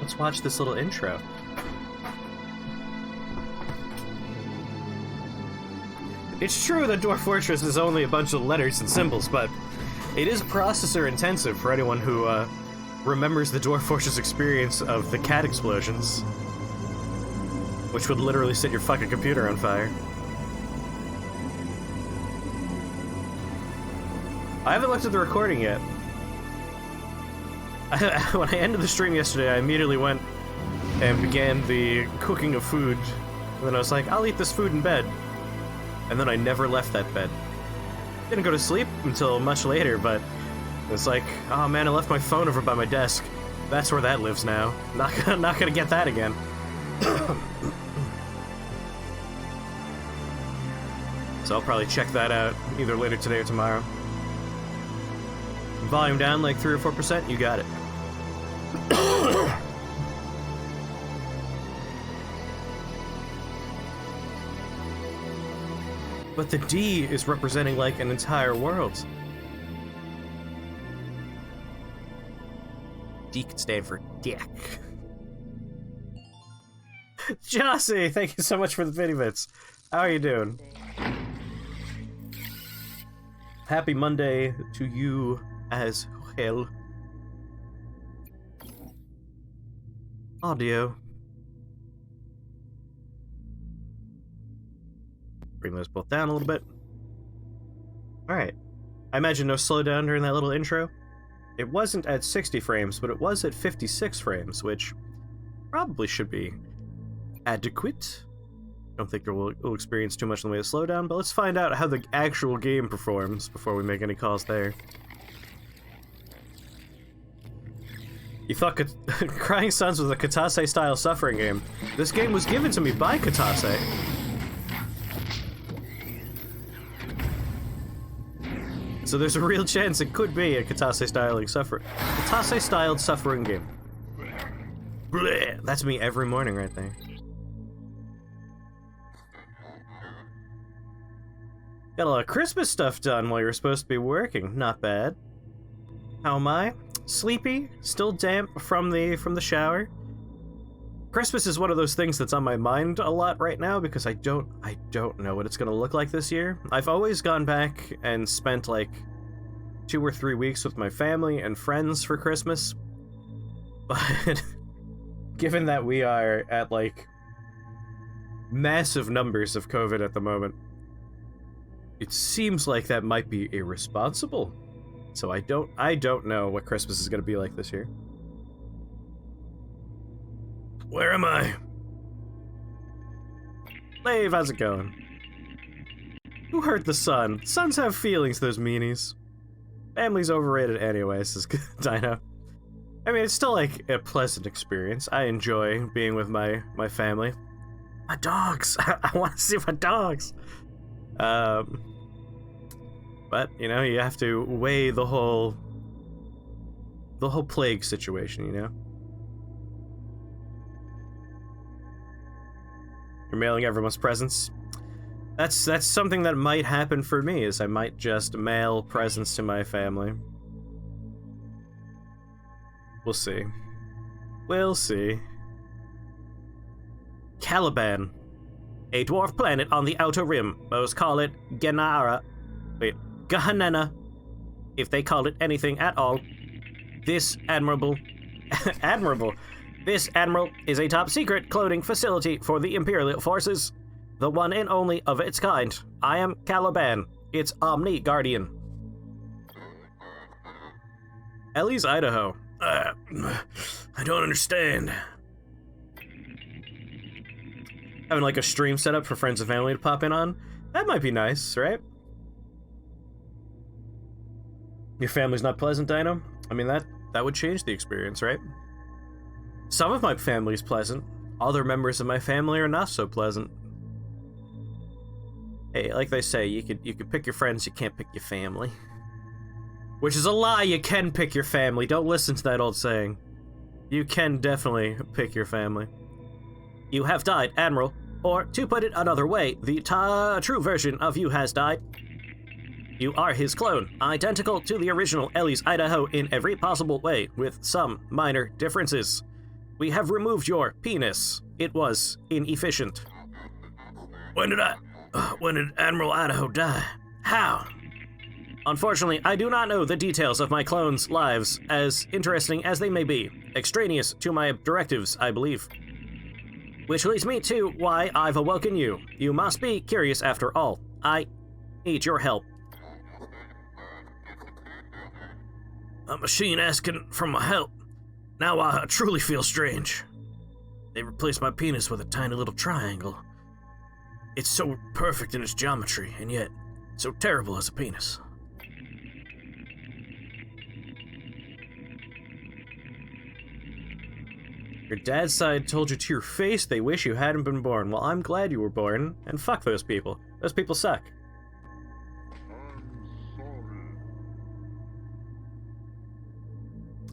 Let's watch this little intro. It's true that Dwarf Fortress is only a bunch of letters and symbols, but it is processor intensive for anyone who remembers the Dwarf Fortress experience of the cat explosions, which would literally set your fucking computer on fire. I haven't looked at the recording yet. When I ended the stream yesterday, I immediately went and began the cooking of food. And then I was like, I'll eat this food in bed. And then I never left that bed. Didn't go to sleep until much later, but it's like, oh man, I left my phone over by my desk. That's where that lives now. Not gonna get that again. So I'll probably check that out either later today or tomorrow. Volume down like 3 or 4%, you got it. But the D is representing like an entire world. D could stand for dick. Jossie, thank you so much for the video bits. How are you doing? Happy Monday to you as well. Audio. Bring those both down a little bit. Alright. I imagine no slowdown during that little intro. It wasn't at 60 frames, but it was at 56 frames, which probably should be adequate. I don't think we'll experience too much in the way of slowdown, but let's find out how the actual game performs before we make any calls there. You thought Crying Suns was a Katase-style suffering game. This game was given to me by Katase. So there's a real chance it could be a Katase-styled suffering game. Blech, that's me every morning right there. Got a lot of Christmas stuff done while you were supposed to be working. Not bad. How am I? Sleepy, still damp from the shower. Christmas is one of those things that's on my mind a lot right now because I don't know what it's gonna look like this year. I've always gone back and spent like 2 or 3 weeks with my family and friends for Christmas. But given that we are at like massive numbers of COVID at the moment, it seems like that might be irresponsible. So I don't know what Christmas is going to be like this year. Where am I? Lave, how's it going? Who hurt the sun? Suns have feelings, those meanies. Family's overrated anyway, says Dino. I mean, it's still like a pleasant experience. I enjoy being with my family. My dogs! I want to see my dogs! But, you know, you have to weigh the whole plague situation, you know? You're mailing everyone's presents. That's something that might happen for me, is I might just mail presents to my family. We'll see. We'll see. Caliban. A dwarf planet on the outer rim. Most call it Genara. Wait. Gahanena, if they called it anything at all. This admirable This admiral is a top secret cloning facility for the Imperial forces, the one and only of its kind. I am Caliban, its Omni Guardian. Ellie's Idaho. I don't understand. Having like a stream set up for friends and family to pop in on? That might be nice, right? Your family's not pleasant, Dino? I mean, that would change the experience, right? Some of my family's pleasant. Other members of my family are not so pleasant. Hey, like they say, you could pick your friends, you can't pick your family. Which is a lie, you can pick your family. Don't listen to that old saying. You can definitely pick your family. You have died, Admiral. Or, to put it another way, the true version of you has died. You are his clone, identical to the original Ellie's Idaho in every possible way, with some minor differences. We have removed your penis. It was inefficient. When did Admiral Idaho die? How? Unfortunately, I do not know the details of my clones' lives, as interesting as they may be. Extraneous to my directives, I believe. Which leads me to why I've awoken you. You must be curious after all. I need your help. A machine asking for my help. Now I truly feel strange. They replaced my penis with a tiny little triangle. It's so perfect in its geometry, and yet so terrible as a penis. Your dad's side told you to your face they wish you hadn't been born. Well, I'm glad you were born, and fuck those people. Those people suck.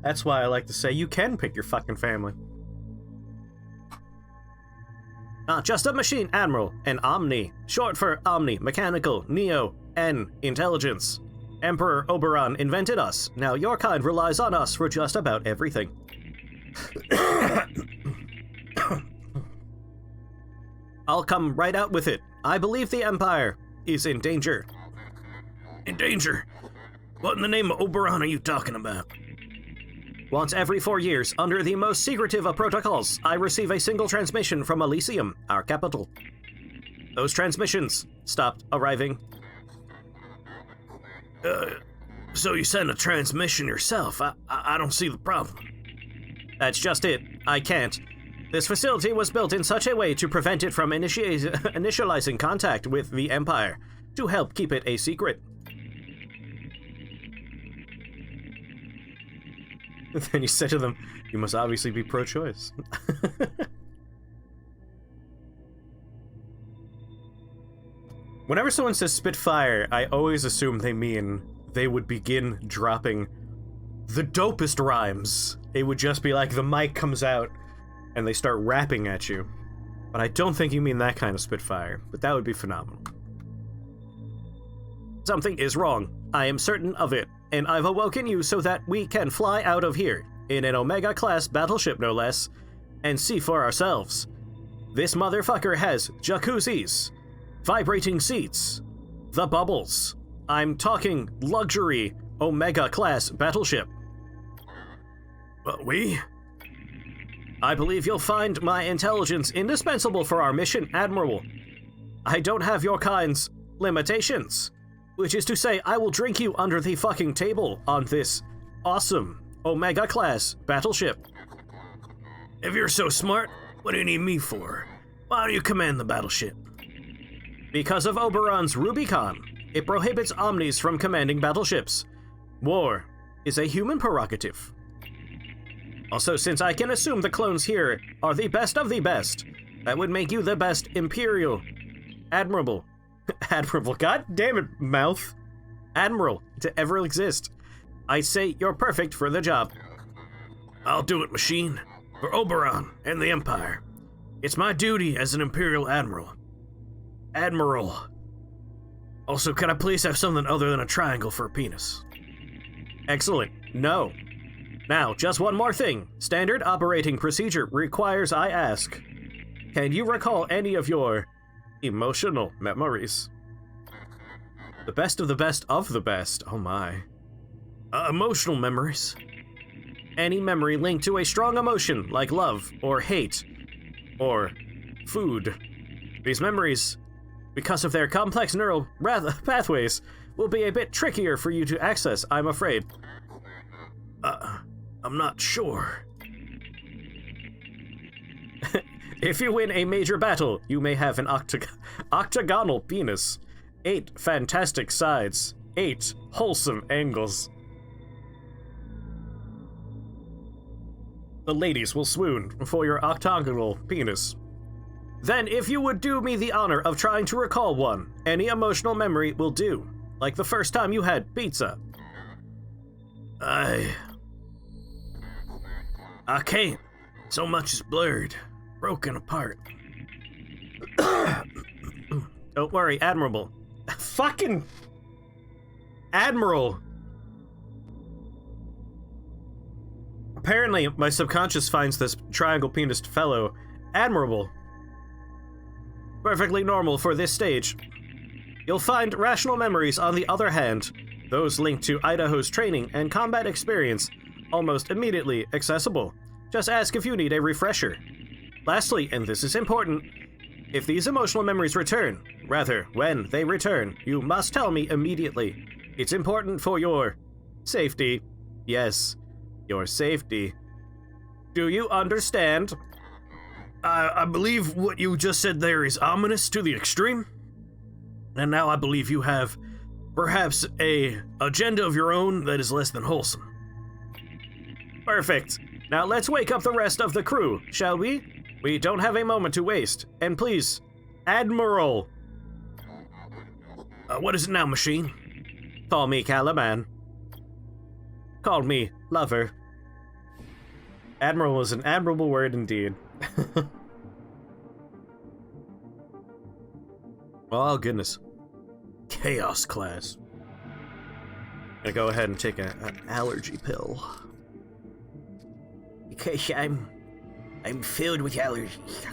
That's why I like to say you can pick your fucking family. Not just a machine, Admiral. An Omni. Short for Omni, Mechanical, Neo, N, Intelligence. Emperor Oberon invented us. Now your kind relies on us for just about everything. I'll come right out with it. I believe the Empire is in danger. In danger? What in the name of Oberon are you talking about? Once every 4 years, under the most secretive of protocols, I receive a single transmission from Elysium, our capital. Those transmissions stopped arriving. So you send a transmission yourself? I don't see the problem. That's just it. I can't. This facility was built in such a way to prevent it from initializing contact with the Empire, to help keep it a secret. Then you said to them, you must obviously be pro-choice. Whenever someone says Spitfire, I always assume they mean they would begin dropping the dopest rhymes. It would just be like the mic comes out and they start rapping at you. But I don't think you mean that kind of Spitfire, but that would be phenomenal. Something is wrong. I am certain of it, and I've awoken you so that we can fly out of here, in an Omega-class battleship no less, and see for ourselves. This motherfucker has jacuzzis, vibrating seats, the bubbles. I'm talking luxury Omega-class battleship. But I believe you'll find my intelligence indispensable for our mission, Admiral. I don't have your kind's limitations. Which is to say, I will drink you under the fucking table on this awesome Omega-class battleship. If you're so smart, what do you need me for? Why do you command the battleship? Because of Oberon's Rubicon. It prohibits Omnis from commanding battleships. War is a human prerogative. Also, since I can assume the clones here are the best of the best, that would make you the best Imperial Admiral. Admiral, god damn it, mouth. Admiral to ever exist. I say you're perfect for the job. I'll do it, machine. For Oberon and the Empire. It's my duty as an Imperial Admiral. Admiral. Also, can I please have something other than a triangle for a penis? Excellent. No. Now, just one more thing. Standard operating procedure requires I ask. Can you recall any of your emotional memories? The best of the best of the best. Oh my. Emotional memories. Any memory linked to a strong emotion like love or hate or food. These memories, because of their complex neural pathways, will be a bit trickier for you to access, I'm afraid. I'm not sure. If you win a major battle, you may have an octagonal penis. 8 fantastic sides. 8 wholesome angles. The ladies will swoon for your octagonal penis. Then, if you would do me the honor of trying to recall one, any emotional memory will do. Like the first time you had pizza. I can't. So much is blurred. Broken apart. Don't worry, Admiral. Fucking Admiral. Apparently, my subconscious finds this triangle-penised fellow admirable. Perfectly normal for this stage. You'll find rational memories, on the other hand, those linked to Idaho's training and combat experience, almost immediately accessible. Just ask if you need a refresher. Lastly, and this is important, if these emotional memories return, rather, when they return, you must tell me immediately. It's important for your safety. Yes, your safety. Do you understand? I believe what you just said there is ominous to the extreme. And now I believe you have perhaps a agenda of your own that is less than wholesome. Perfect. Now let's wake up the rest of the crew, shall we? We don't have a moment to waste. And please, Admiral. What is it now, machine? Call me Caliban. Call me lover. Admiral was an admirable word indeed. Oh, goodness. Chaos class. Gonna go ahead and take an allergy pill. Because I'm filled with allergies.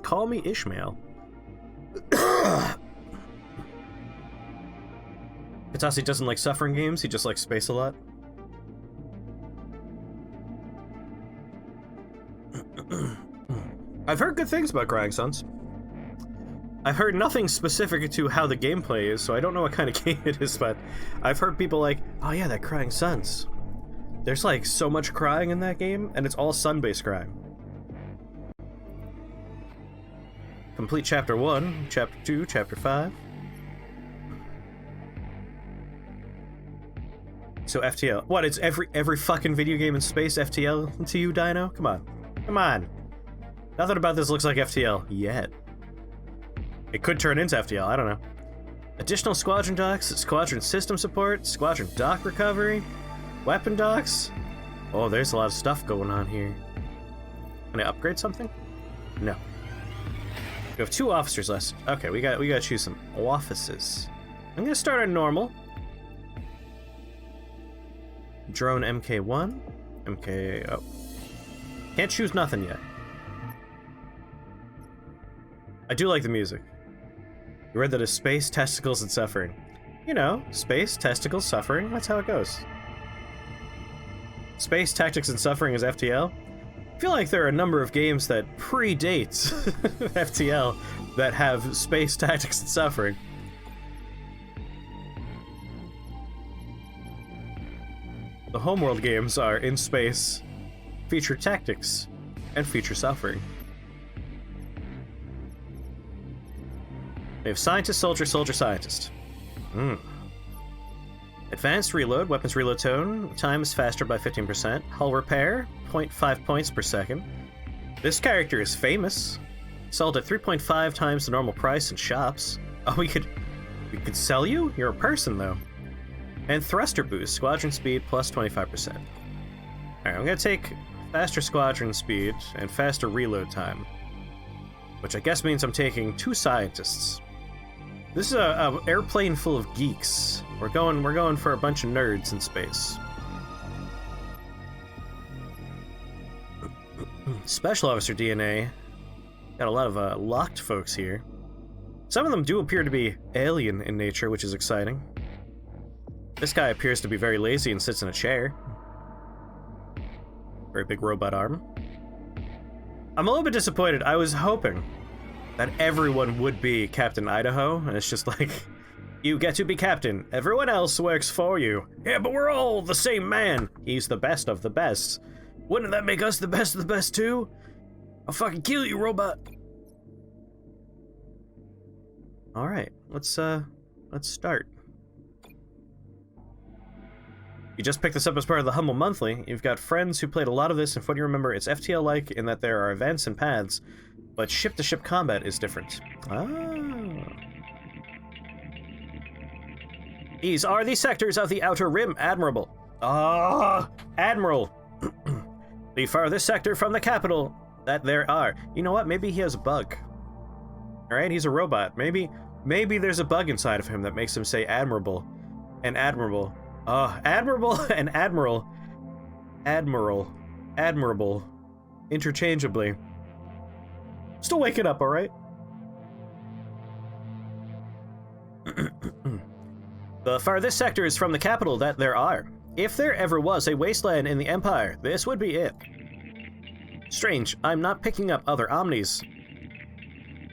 Call me Ishmael. Katasi doesn't like suffering games, he just likes space a lot. I've heard good things about Crying Suns. I've heard nothing specific to how the gameplay is, so I don't know what kind of game it is, but I've heard people like, oh yeah, that Crying Suns. There's like so much crying in that game, and it's all sun-based crying. Complete Chapter 1, Chapter 2, Chapter 5. So FTL. What, it's every fucking video game in space FTL to you, Dino? Come on. Come on. Nothing about this looks like FTL yet. It could turn into FTL, I don't know. Additional squadron docks, squadron system support, squadron dock recovery, weapon docks. Oh, there's a lot of stuff going on here. Can I upgrade something? No. We have 2 officers left. Okay, we gotta choose some offices. I'm gonna start on normal. Drone MK1. Oh. Can't choose nothing yet. I do like the music. You read that as space, testicles, and suffering. You know, space, testicles, suffering, that's how it goes. Space, tactics, and suffering is FTL. I feel like there are a number of games that predate FTL that have space, tactics, and suffering. The homeworld games are in space, feature tactics, and feature suffering. We have scientist, soldier, soldier, scientist. Advanced reload, weapons reload time is faster by 15%. Hull repair, 0.5 points per second. This character is famous. Sold at 3.5 times the normal price in shops. Oh, we could sell you? You're a person, though. And thruster boost, squadron speed plus 25%. Alright, I'm gonna take faster squadron speed and faster reload time. Which I guess means I'm taking 2 scientists. This is a airplane full of geeks. We're going for a bunch of nerds in space. Special Officer DNA. Got a lot of locked folks here. Some of them do appear to be alien in nature, which is exciting. This guy appears to be very lazy and sits in a chair. Very big robot arm. I'm a little bit disappointed. I was hoping that everyone would be Captain Idaho, and it's just like, you get to be captain, everyone else works for you. Yeah, but we're all the same man. He's the best of the best. Wouldn't that make us the best of the best too? I'll fucking kill you, robot. Alright, let's start. You just picked this up as part of the Humble Monthly. You've got friends who played a lot of this, and from what you remember, it's FTL-like in that there are events and paths, but ship-to-ship combat is different. Ah. These are the sectors of the Outer Rim, Admirable. Ah, Admiral. The farthest sector from the capital that there are. You know what? Maybe he has a bug. All right, he's a robot. Maybe Maybe there's a bug inside of him that makes him say admirable and admirable. Admirable and admiral. Admirable. Interchangeably. Still waking up, alright? The farthest sectors from the capital that there are. If there ever was a wasteland in the Empire, this would be it. Strange, I'm not picking up other omnis.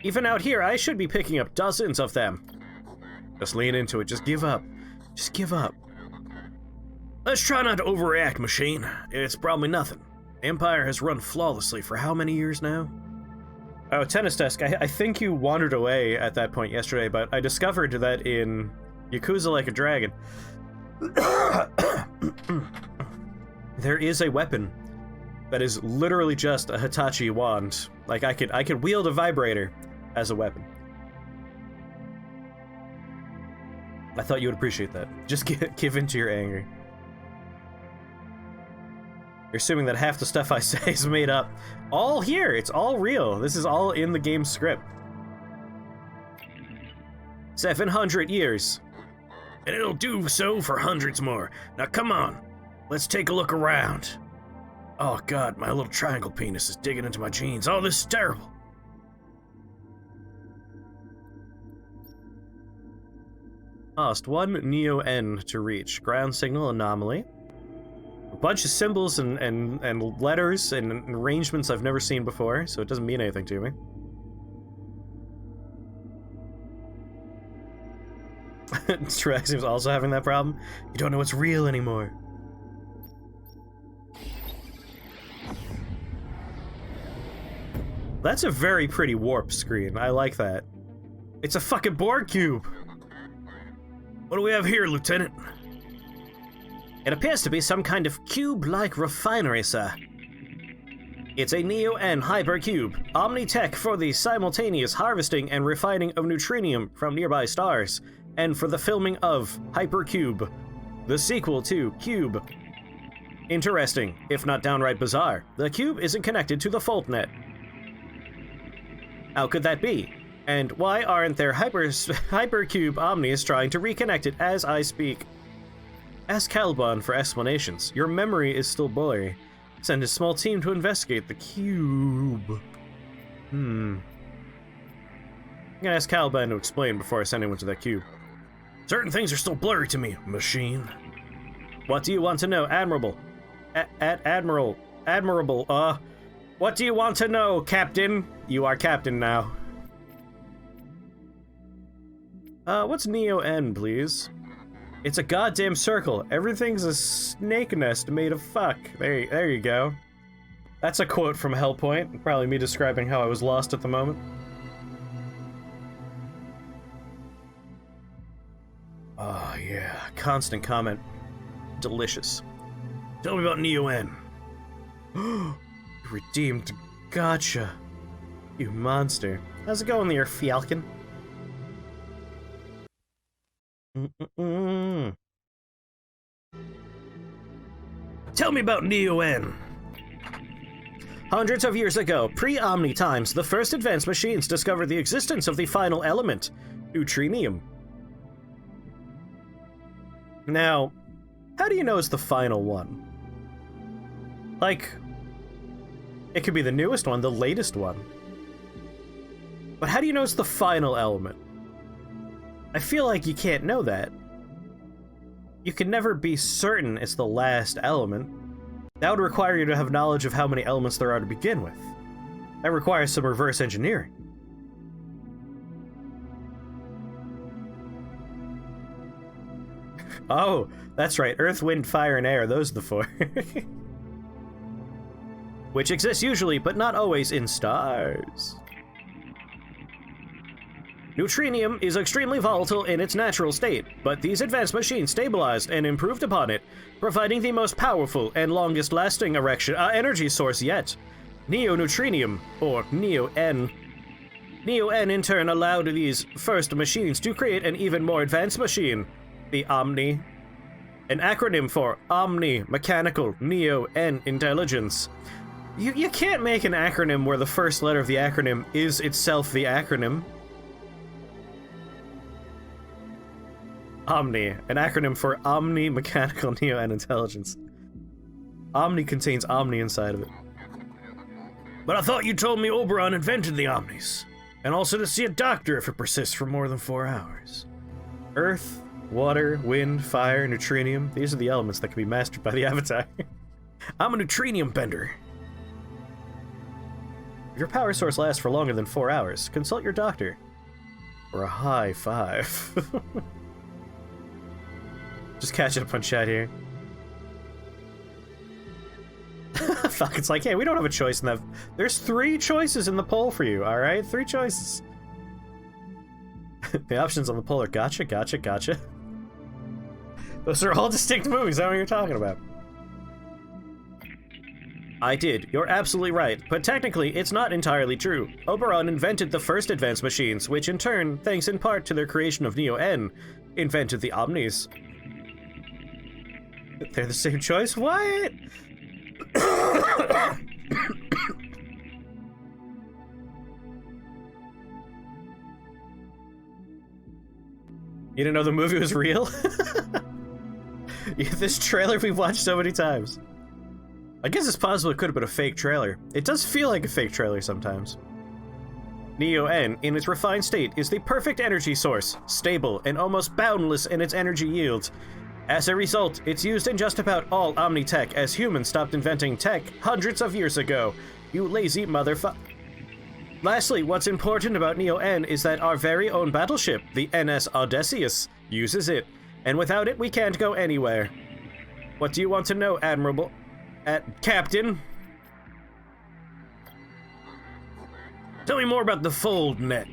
Even out here, I should be picking up dozens of them. Just lean into it, just give up. Just give up. Let's try not to overreact, machine. It's probably nothing. Empire has run flawlessly for how many years now? Oh, Tennis Desk, I think you wandered away at that point yesterday, but I discovered that in Yakuza Like a Dragon, there is a weapon that is literally just a Hitachi wand. Like, I could wield a vibrator as a weapon. I thought you would appreciate that. Just give in to your anger. You're assuming that half the stuff I say is made up. All here, it's all real. This is all in the game script. 700 years. And it'll do so for hundreds more. Now come on, let's take a look around. Oh god, my little triangle penis is digging into my jeans. Oh, this is terrible. Lost 1 Neo-N to reach. Ground signal anomaly. A bunch of symbols and letters and arrangements I've never seen before, so it doesn't mean anything to me. Trex seems also having that problem. You don't know what's real anymore. That's a very pretty warp screen. I like that. It's a fucking Borg cube. What do we have here, Lieutenant? It appears to be some kind of cube-like refinery, sir. It's a Neo-N hypercube, omni-tech for the simultaneous harvesting and refining of neutrinium from nearby stars, and for the filming of Hypercube, the sequel to Cube. Interesting, if not downright bizarre. The cube isn't connected to the fault net. How could that be? And why aren't there Hypercube Omnis trying to reconnect it as I speak? Ask Caliban for explanations. Your memory is still blurry. Send a small team to investigate the cube. I'm gonna ask Caliban to explain before I send anyone to that cube. Certain things are still blurry to me, machine. What do you want to know, Admirable? Admirable, what do you want to know, Captain? You are Captain now. What's Neo-N, please? It's a goddamn circle. Everything's a snake nest made of fuck. There you go. That's a quote from Hellpoint. Probably me describing how I was lost at the moment. Oh, yeah. Constant comment. Delicious. Tell me about Neo-N. Redeemed. Gotcha. You monster. How's it going there, Falcon? Tell me about Neo-N. Hundreds of years ago, pre-Omni times, the first advanced machines discovered the existence of the final element, neutrinium. Now, how do you know it's the final one? Like, it could be the newest one, the latest one. But how do you know it's the final element? I feel like you can't know that. You can never be certain it's the last element. That would require you to have knowledge of how many elements there are to begin with. That requires some reverse engineering. Oh, that's right. Earth, wind, fire, and air. Those are the four. Which exist usually, but not always, in stars. Neutrinium is extremely volatile in its natural state, but these advanced machines stabilized and improved upon it, providing the most powerful and longest-lasting energy source yet. Neo-neutrinium, or Neo-N. Neo-N in turn allowed these first machines to create an even more advanced machine, the Omni. An acronym for Omni, Mechanical, Neo-N Intelligence. You can't make an acronym where the first letter of the acronym is itself the acronym. Omni, an acronym for Omni Mechanical Neo and Intelligence. Omni contains Omni inside of it. But I thought you told me Oberon invented the Omnis, and also to see a doctor if it persists for more than 4 hours. Earth, water, wind, fire, neutrinium, these are the elements that can be mastered by the Avatar. I'm a neutrinium bender. If your power source lasts for longer than 4 hours, consult your doctor. Or a high 5. Just catching up on chat here. Fuck, it's like, hey, we don't have a choice in that. There's 3 choices in the poll for you, alright? 3 choices. The options on the poll are gotcha, gotcha, gotcha. Those are all distinct movies, that's what you're talking about. I did, you're absolutely right, but technically it's not entirely true. Oberon invented the first advanced machines, which in turn, thanks in part to their creation of Neo-N, invented the Omnis. They're the same choice? What? You didn't know the movie was real? This trailer we've watched so many times. I guess it's possible it could have been a fake trailer. It does feel like a fake trailer sometimes. Neo-N, in its refined state, is the perfect energy source, stable and almost boundless in its energy yield. As a result, it's used in just about all Omni-Tech, as humans stopped inventing tech hundreds of years ago. You lazy motherfucker. Lastly, what's important about Neo-N is that our very own battleship, the NS Odysseus, uses it, and without it we can't go anywhere. What do you want to know, Captain? Tell me more about the Fold Net.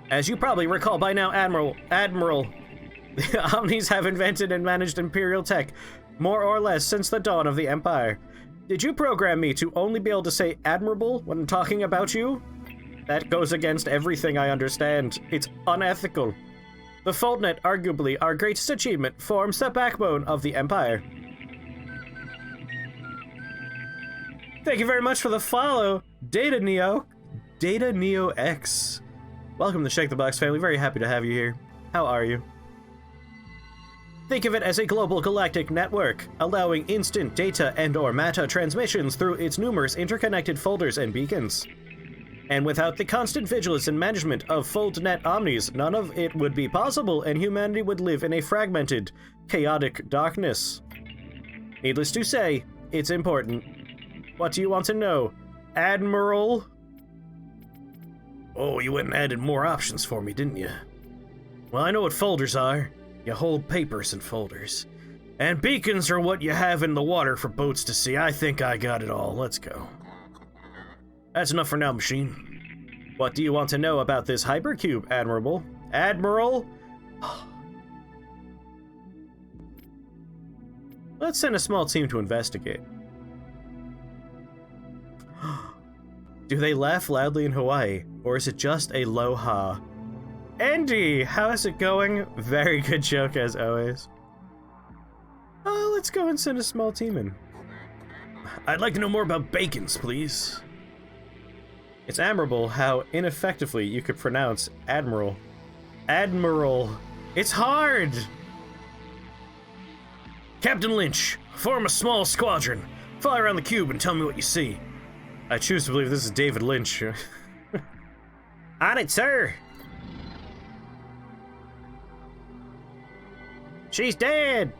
As you probably recall by now, Admiral, the Omnis have invented and managed Imperial tech, more or less since the dawn of the Empire. Did you program me to only be able to say admirable when talking about you? That goes against everything I understand. It's unethical. The Foldnet, arguably our greatest achievement, forms the backbone of the Empire. Thank you very much for the follow, Data Neo X. Welcome to Shake the Box family, very happy to have you here. How are you? Think of it as a global galactic network, allowing instant data and/or matter transmissions through its numerous interconnected folders and beacons. And without the constant vigilance and management of FoldNet Omnis, none of it would be possible and humanity would live in a fragmented, chaotic darkness. Needless to say, it's important. What do you want to know, Admiral? Oh, you went and added more options for me, didn't you? Well, I know what folders are. You hold papers in folders. And beacons are what you have in the water for boats to see. I think I got it all. Let's go. That's enough for now, machine. What do you want to know about this hypercube, Admiral? Admiral? Let's send a small team to investigate. Do they laugh loudly in Hawaii, or is it just a low ha? Andy, how's it going? Very good joke as always. Let's go and send a small team in. I'd like to know more about bacons, please. It's admirable how ineffectively you could pronounce Admiral. Admiral. It's hard! Captain Lynch, form a small squadron. Fly around the cube and tell me what you see. I choose to believe this is David Lynch. On it, sir! She's dead!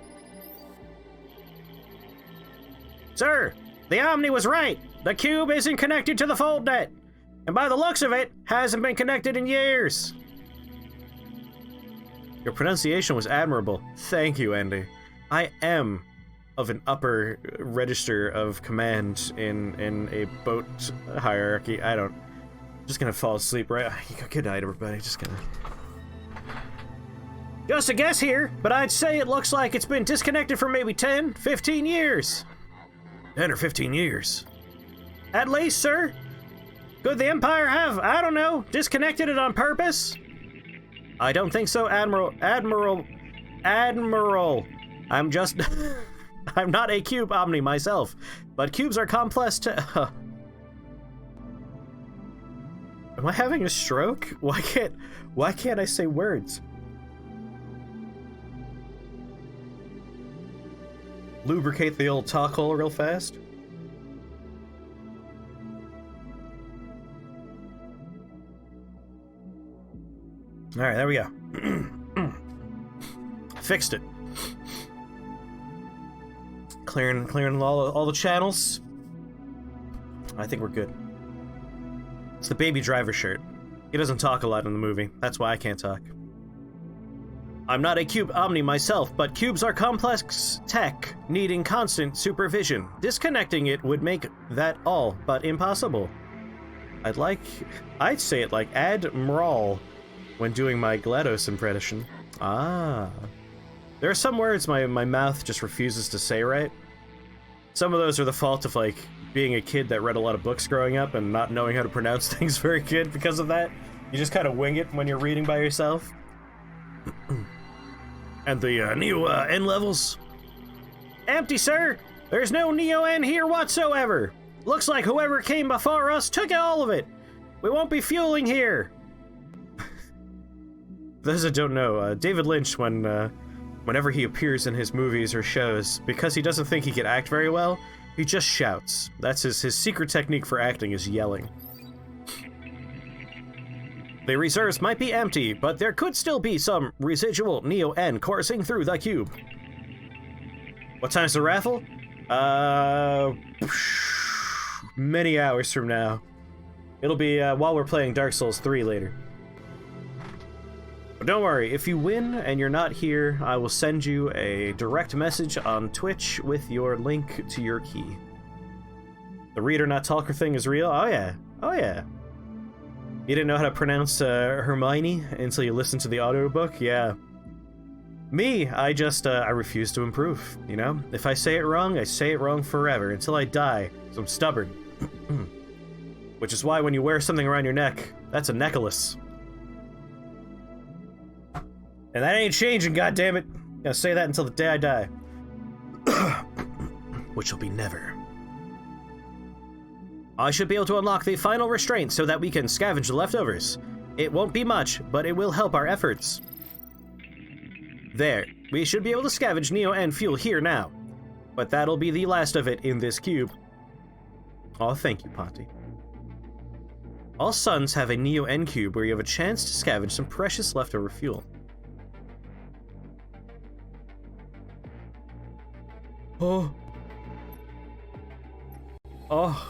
Sir, the Omni was right. The cube isn't connected to the FoldNet. And by the looks of it, hasn't been connected in years. Your pronunciation was admirable. Thank you, Andy. I am of an upper register of command in a boat hierarchy. Just gonna fall asleep, right? Good night, everybody. Just a guess here, but I'd say it looks like it's been disconnected for maybe 10, 15 years. 10 or 15 years. At least, sir. Could the Empire have, I don't know, disconnected it on purpose? I don't think so, Admiral. I'm just... I'm not a cube Omni myself, but cubes are complex to... Am I having a stroke? Why can't I say words? lubricate the old talk hole real fast. Alright, there we go. Fixed it. Clearing all the channels. I think we're good. It's the Baby Driver shirt. He doesn't talk a lot in the movie. That's why I can't talk. I'm not a cube omni myself, but cubes are complex tech, needing constant supervision. Disconnecting it would make that all but impossible. I'd say it like Admiral when doing my GLaDOS impression. Ah. There are some words my mouth just refuses to say right. Some of those are the fault of, like, being a kid that read a lot of books growing up and not knowing how to pronounce things very good because of that. You just kind of wing it when you're reading by yourself. And the Neo N levels? Empty, sir! There's no Neo N here whatsoever! Looks like whoever came before us took all of it! We won't be fueling here! Those that don't know, David Lynch, whenever he appears in his movies or shows, because he doesn't think he can act very well, he just shouts. That's his secret technique for acting, is yelling. The reserves might be empty, but there could still be some residual Neo-N coursing through the cube. What time's the raffle? Many hours from now. It'll be while we're playing Dark Souls 3 later. But don't worry, if you win and you're not here, I will send you a direct message on Twitch with your link to your key. The reader not talker thing is real? Oh yeah. Oh yeah. You didn't know how to pronounce Hermione until you listened to the audiobook? Yeah. Me, I refuse to improve, you know? If I say it wrong, I say it wrong forever, until I die, so I'm stubborn. Which is why when you wear something around your neck, that's a necklace. And that ain't changing, goddammit. I'm gonna say that until the day I die. Which will be never. I should be able to unlock the final restraint so that we can scavenge the leftovers. It won't be much, but it will help our efforts. There. We should be able to scavenge Neo-N fuel here now. But that'll be the last of it in this cube. Oh, thank you, Ponty. All suns have a Neo-N cube where you have a chance to scavenge some precious leftover fuel. Oh. Oh.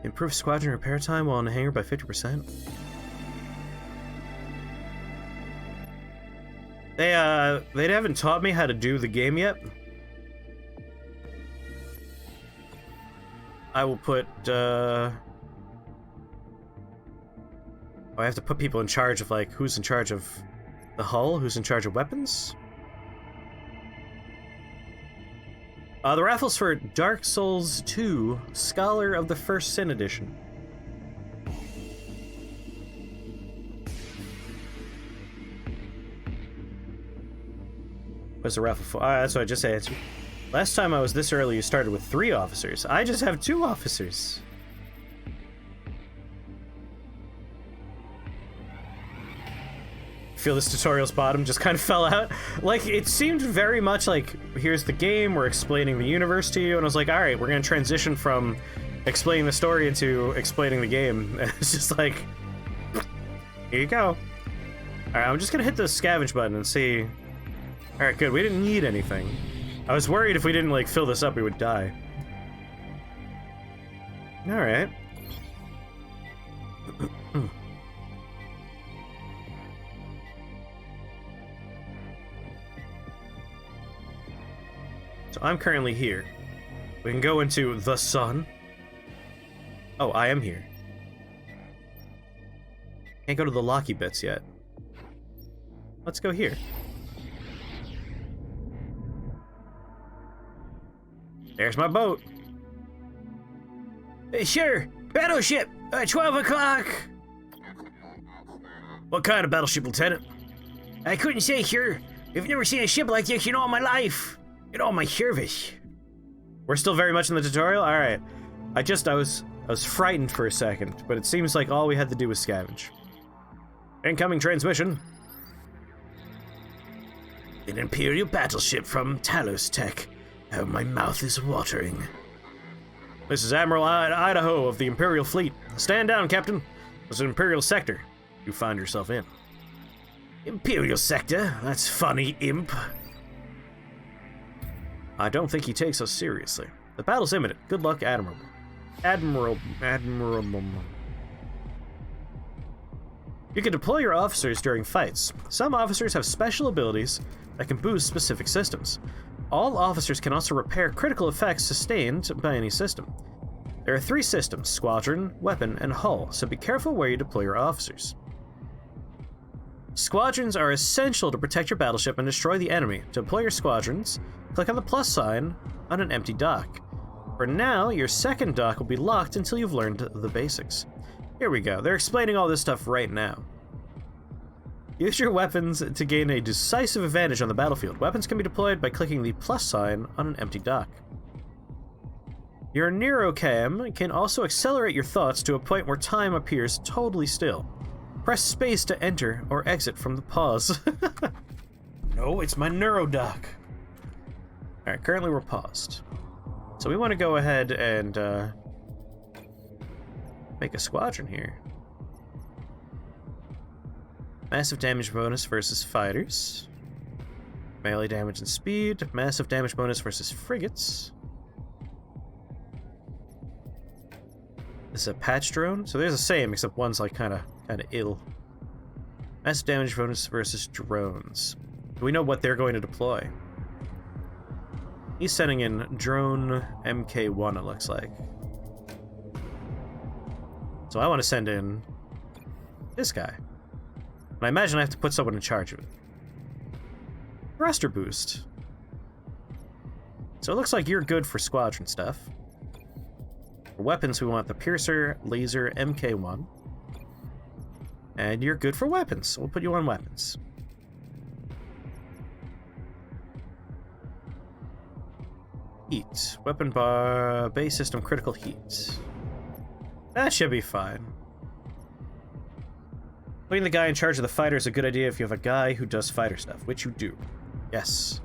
Improve squadron repair time while in the hangar by 50%. They haven't taught me how to do the game yet. I will put I have to put people in charge of, like, who's in charge of the hull, who's in charge of weapons. The raffle's for Dark Souls 2, Scholar of the First Sin Edition. What's the raffle for? That's what I just answered. Last time I was this early, you started with 3 officers. I just have 2 officers. Feel this tutorial's bottom just kind of fell out. Like, it seemed very much like, here's the game, we're explaining the universe to you, and I was like, alright, we're gonna transition from explaining the story into explaining the game. And it's just like, here you go. Alright, I'm just gonna hit the scavenge button and see. Alright, good, we didn't need anything. I was worried if we didn't, like, fill this up, we would die. Alright. So I'm currently here. We can go into the sun. Oh, I am here. Can't go to the locky bits yet. Let's go here. There's my boat. Sure, battleship, 12 o'clock. What kind of battleship, Lieutenant? I couldn't say, sure. I've never seen a ship like this in all my life. In all my service. We're still very much in the tutorial? Alright. I was frightened for a second, but it seems like all we had to do was scavenge. Incoming transmission. An Imperial battleship from Talos Tech. Oh, my mouth is watering. This is Admiral Idaho of the Imperial Fleet. Stand down, Captain. This is an Imperial sector you find yourself in. Imperial sector? That's funny, imp. I don't think he takes us seriously. The battle's imminent. Good luck, Admiral. Admiral. You can deploy your officers during fights. Some officers have special abilities that can boost specific systems. All officers can also repair critical effects sustained by any system. There are 3 systems: squadron, weapon, and hull, so be careful where you deploy your officers. Squadrons are essential to protect your battleship and destroy the enemy. To deploy your squadrons, click on the plus sign on an empty dock. For now, your second dock will be locked until you've learned the basics. Here we go. They're explaining all this stuff right now. Use your weapons to gain a decisive advantage on the battlefield. Weapons can be deployed by clicking the plus sign on an empty dock. Your neurocam can also accelerate your thoughts to a point where time appears totally still. Press space to enter or exit from the pause. No, it's my neurodock. Alright, currently we're paused. So we want to go ahead and make a squadron here. Massive damage bonus versus fighters. Melee damage and speed. Massive damage bonus versus frigates. This is a patch drone. So they're the same, except one's like kind of ill. Massive damage bonus versus drones. Do we know what they're going to deploy? He's sending in drone MK1, it looks like. So I want to send in this guy. And I imagine I have to put someone in charge of it. Thruster boost. So it looks like you're good for squadron stuff. For weapons, we want the Piercer, Laser, MK1. And you're good for weapons, so we'll put you on weapons. Heat. Weapon bar, base system, critical heat. That should be fine. Putting the guy in charge of the fighter is a good idea if you have a guy who does fighter stuff, which you do. Yes.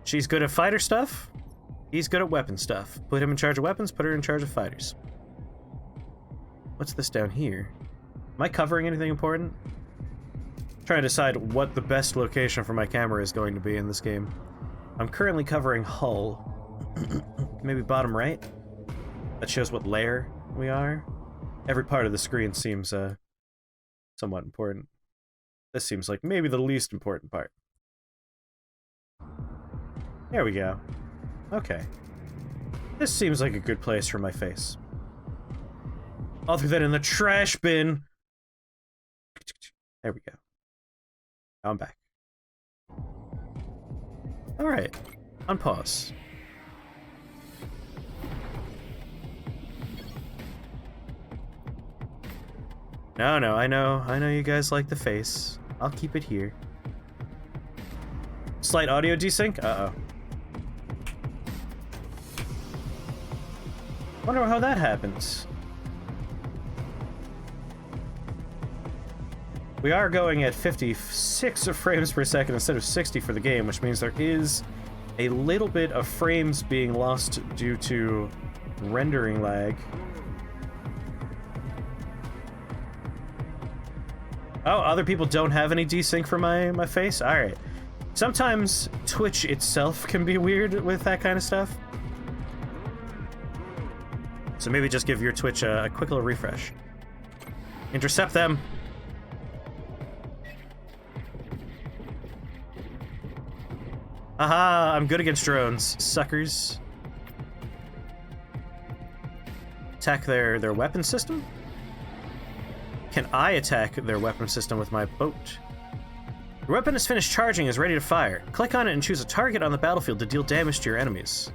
She's good at fighter stuff. He's good at weapon stuff. Put him in charge of weapons, put her in charge of fighters. What's this down here? Am I covering anything important? I'm trying to decide what the best location for my camera is going to be in this game. I'm currently covering hull. Maybe bottom right? That shows what layer we are. Every part of the screen seems somewhat important. This seems like maybe the least important part. There we go. Okay. This seems like a good place for my face. I'll throw that in the trash bin. There we go. Now I'm back. Alright. On pause. No, I know you guys like the face. I'll keep it here. Slight audio desync? Uh-oh. Wonder how that happens. We are going at 56 frames per second instead of 60 for the game, which means there is a little bit of frames being lost due to rendering lag. Oh, other people don't have any desync for my face? Alright. Sometimes Twitch itself can be weird with that kind of stuff. So maybe just give your Twitch a quick little refresh. Intercept them! Aha! I'm good against drones, suckers. Attack their weapon system? Can I attack their weapon system with my boat? Your weapon is finished charging and is ready to fire. Click on it and choose a target on the battlefield to deal damage to your enemies.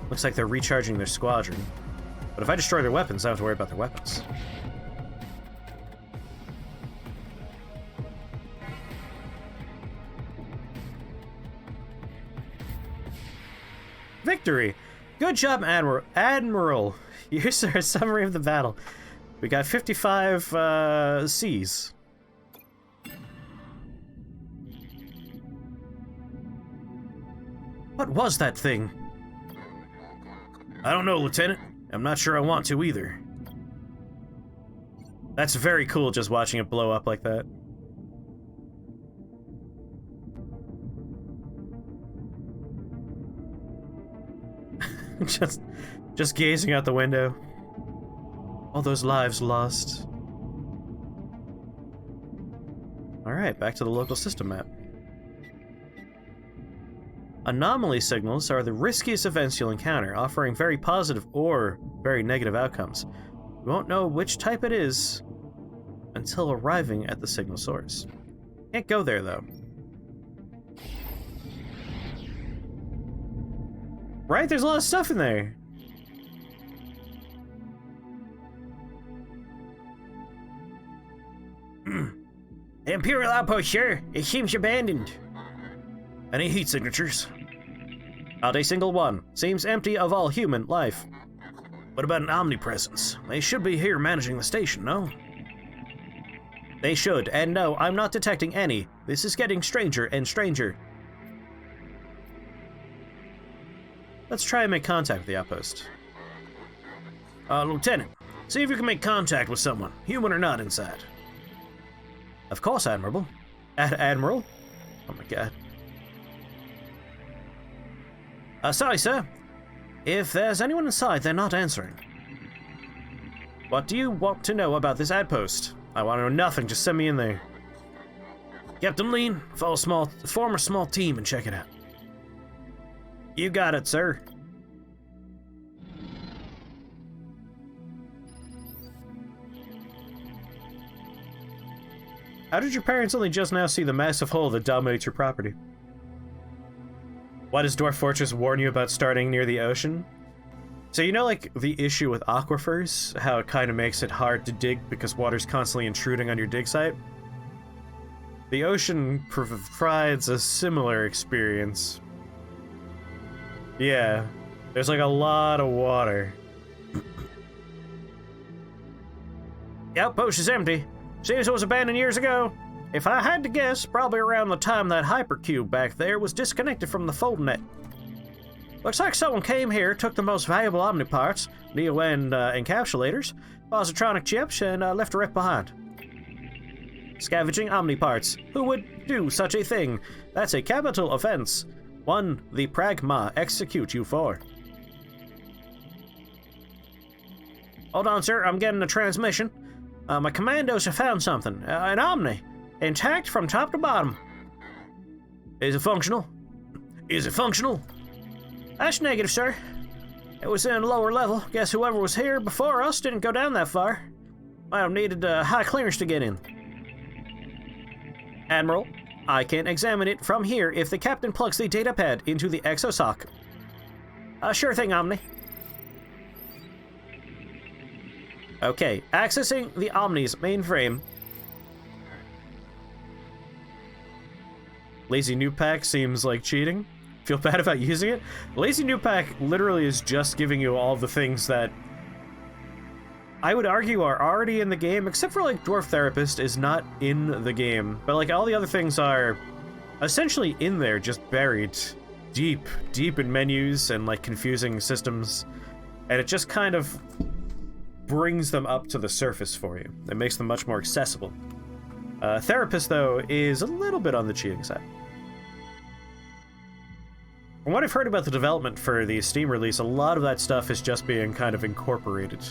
Looks like they're recharging their squadron. But if I destroy their weapons, I don't have to worry about their weapons. Victory! Good job, Admiral! Here's our summary of the battle. We got 55 C's. What was that thing? I don't know, Lieutenant. I'm not sure I want to either. That's very cool, just watching it blow up like that. just gazing out the window. All those lives lost. Alright, back to the local system map. Anomaly signals are the riskiest events you'll encounter, offering very positive or very negative outcomes. You won't know which type it is until arriving at the signal source. Can't go there, though. Right? There's a lot of stuff in there. The Imperial outpost, sure. It seems abandoned. Any heat signatures? Out a single one. Seems empty of all human life. What about an omnipresence? They should be here managing the station, no? They should, and no, I'm not detecting any. This is getting stranger and stranger. Let's try and make contact with the outpost. Lieutenant, see if you can make contact with someone, human or not, inside. Of course, Admiral. Admiral? Oh my god. Sorry, sir. If there's anyone inside, they're not answering. What do you want to know about this outpost? I want to know nothing, just send me in there. Captain Lean, form a small team and check it out. You got it, sir. How did your parents only just now see the massive hole that dominates your property? Why does Dwarf Fortress warn you about starting near the ocean? So you know, like, the issue with aquifers, how it kind of makes it hard to dig because water's constantly intruding on your dig site? The ocean provides a similar experience. Yeah, there's like a lot of water. The outpost is empty. Seems it was abandoned years ago. If I had to guess, probably around the time that hypercube back there was disconnected from the foldnet. Looks like someone came here, took the most valuable omniparts, neo-end encapsulators, positronic chips, and left a rep behind. Scavenging omniparts. Who would do such a thing? That's a capital offense. One the Pragma execute you for. Hold on, sir. I'm getting a transmission. My commandos have found something. An Omni. Intact from top to bottom. Is it functional? Is it functional? That's negative, sir. It was in lower level. Guess whoever was here before us didn't go down that far. Might have needed high clearance to get in. Admiral, I can examine it from here if the captain plugs the datapad into the exosoc. Sure thing, Omni. Okay, accessing the Omni's mainframe. Lazy Noob Pack seems like cheating. Feel bad about using it? Lazy Noob Pack literally is just giving you all the things that I would argue are already in the game, except for like Dwarf Therapist is not in the game. But like all the other things are essentially in there, just buried deep in menus and like confusing systems. And it just kind of brings them up to the surface for you. It makes them much more accessible. Therapist, though, is a little bit on the cheating side. From what I've heard about the development for the Steam release, a lot of that stuff is just being kind of incorporated.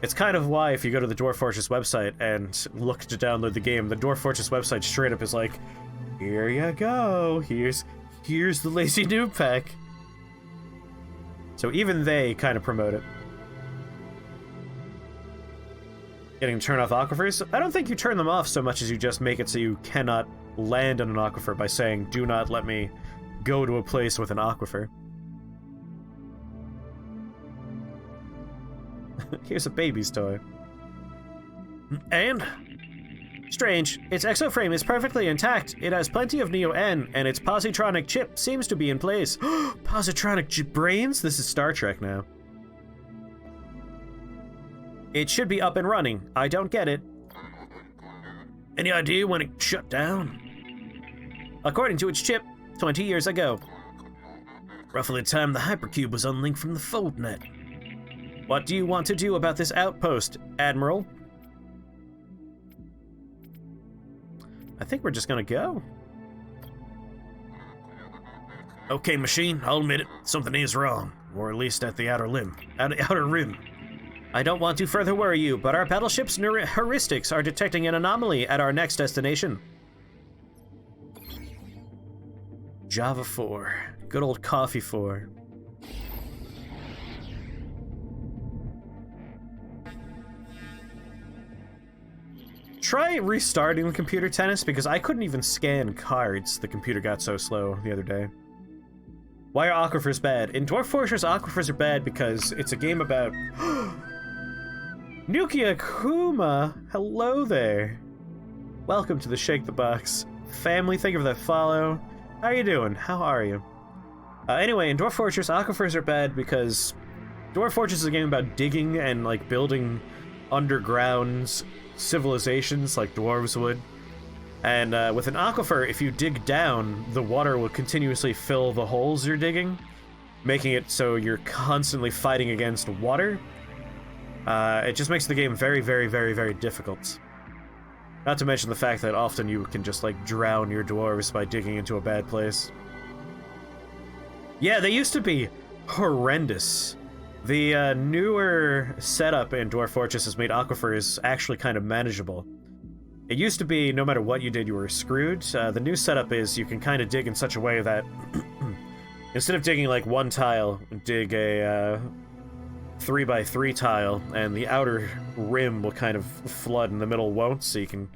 It's kind of why if you go to the Dwarf Fortress website and look to download the game, the Dwarf Fortress website straight up is like, here you go, here's the Lazy Noob Pack. So even they kind of promote it. Getting to turn off aquifers? I don't think you turn them off so much as you just make it so you cannot land on an aquifer by saying, do not let me go to a place with an aquifer. Here's a baby's toy. And? Strange. Its exoframe is perfectly intact. It has plenty of Neo-N, and its positronic chip seems to be in place. Positronic brains? This is Star Trek now. It should be up and running. I don't get it. Any idea when it shut down? According to its chip, 20 years ago. Roughly the time the hypercube was unlinked from the foldnet. What do you want to do about this outpost, Admiral? I think we're just gonna go. Okay, machine, I'll admit it. Something is wrong. Or at least at the outer rim. I don't want to further worry you, but our battleship's heuristics are detecting an anomaly at our next destination. Java 4. Good old Coffee 4. Try restarting the computer, Tennis, because I couldn't even scan cards. The computer got so slow the other day. Why are aquifers bad? In Dwarf Fortress, aquifers are bad because it's a game about... Nukia Kuma! Hello there. Welcome to the Shake the Box family. Thank you for that follow. How are you doing? How are you? Anyway, in Dwarf Fortress, aquifers are bad because Dwarf Fortress is a game about digging and, like, building underground civilizations like dwarves would. And with an aquifer, if you dig down, the water will continuously fill the holes you're digging, making it so you're constantly fighting against water. It just makes the game very, very, very, very difficult. Not to mention the fact that often you can just, like, drown your dwarves by digging into a bad place. Yeah, they used to be horrendous. The newer setup in Dwarf Fortress has made aquifers actually kind of manageable. It used to be no matter what you did, you were screwed. The new setup is you can kind of dig in such a way that instead of digging like one tile, dig a 3x3 tile, and the outer rim will kind of flood and the middle won't, so you can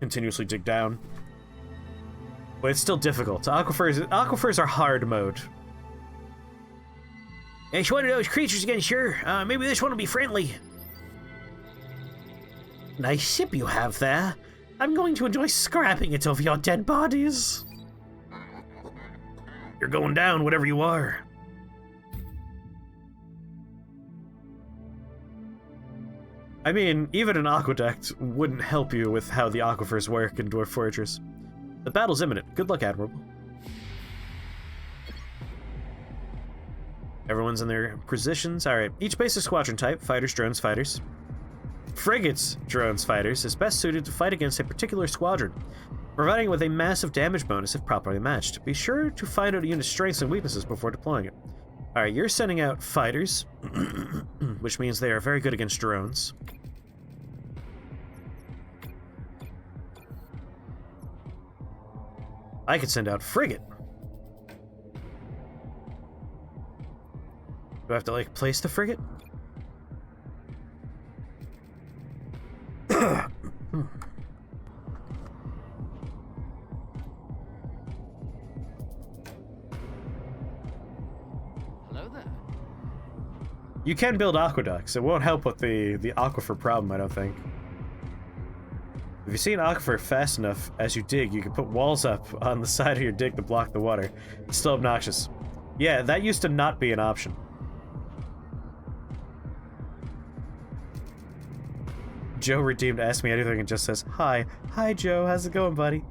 continuously dig down. But it's still difficult. Aquifers are hard mode. It's one of those creatures again, sure. Maybe this one will be friendly. Nice ship you have there. I'm going to enjoy scrapping it over your dead bodies. You're going down, whatever you are. I mean, even an aqueduct wouldn't help you with how the aquifers work in Dwarf Fortress. The battle's imminent. Good luck, Admiral. Everyone's in their positions. Alright, each basic squadron type, fighters, drones, fighters. Frigates, drones, fighters, is best suited to fight against a particular squadron, providing with a massive damage bonus if properly matched. Be sure to find out a unit's strengths and weaknesses before deploying it. Alright, you're sending out fighters, which means they are very good against drones. I could send out frigate. Do I have to, like, place the frigate? Hello there. You can build aqueducts. It won't help with the aquifer problem, I don't think. If you see an aquifer fast enough as you dig, you can put walls up on the side of your dig to block the water. It's still obnoxious. Yeah, that used to not be an option. Joe Redeemed asked me anything and just says, Hi. Hi, Joe. How's it going, buddy?